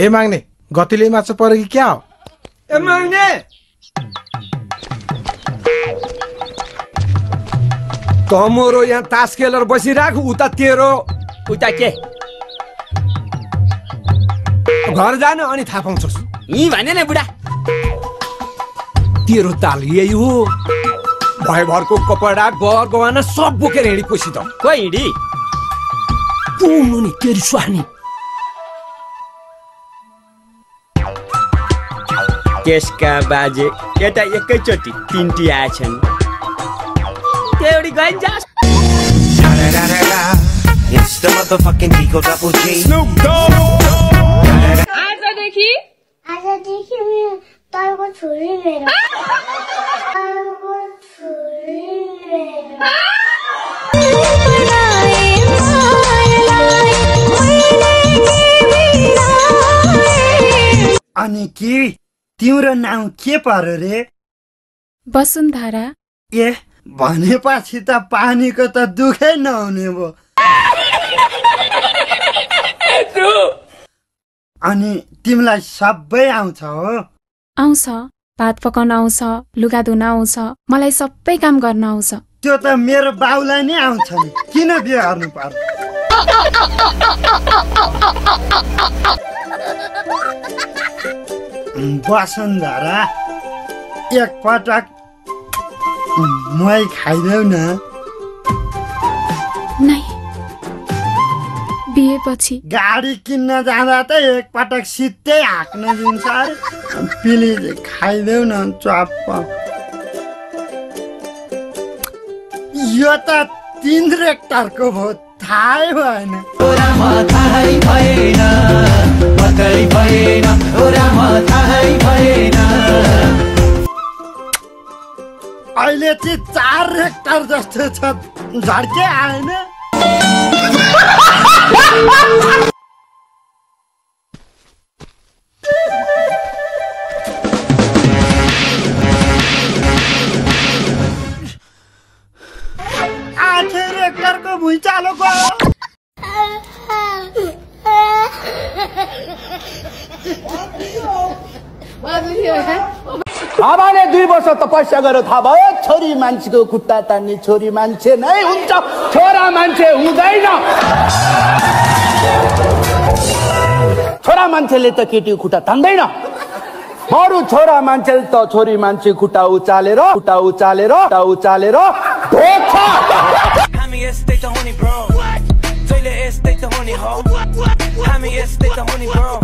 ए माग्ने गतिले माछा पर्यो कि क्या हो? ए माग्ने तमरो यहाँ तास खेलेर बसिराख उता तेरो उता के घर जानु अनि थाहा पाउँछस्। यी भने नि बुढा तेरो ताल यही हो भयभरको कपडा गर गहना सब बोकेर हिँडी कोसी त कोही हिँडी नि तेरी सुहानी त्यसका बाजे केटा एकैचोटि तिनटी आएछन् एउटी गइन्छ It's the motherfucking Digo Double G. Snoop Dogg. आजदेखि म तारको छोरी मेरो तारको छोरी मेरो अनि के तिम्रो नाम के पर्यो रे? वसुन्धरा। ए भनेपछि त पानीको त दुखै नहुने भो। अनि तिमीलाई सबै आउँछ हो? आउँछ, भात पकाउन आउँछ, लुगा धुन आउँछ, मलाई सबै काम गर्न आउँछ। त्यो त मेरो बाउलाई नै आउँछ नि, किन बिहे गर्नु पर्यो? वसुन्धरा एकपटक मही खाइदेऊ न। नै बिहेपछि गाडी किन्न जाँदा त एकपटक सिधै हाँक्न दिन्छ अरे। प्लिज खाइदेऊ न चप्प। यो त 3 रेक्टरको भो थाहै भएन। अहिले चाहिँ 4 रेक्टर जस्तो छ झड्के आएन। आठे रेक्टरको भुइँचालो गयो। बाबाले 2 वर्ष तपस्या गरेर थाहा भयो छोरी मान्छेको खुट्टा तान्ने छोरी मान्छे नै हुन्छ, छोरा मान्छे हुँदैन। छोरा मान्छेले त केटीको खुट्टा तान्दैन, बरु छोरा मान्छेले त छोरी मान्छे खुट्टा उचालेर ढोक्छ। हामी यस्तै त हुने ब्रो, जहिले यस्तै त हुने हो, हामी यस्तै त हुने ब्रो।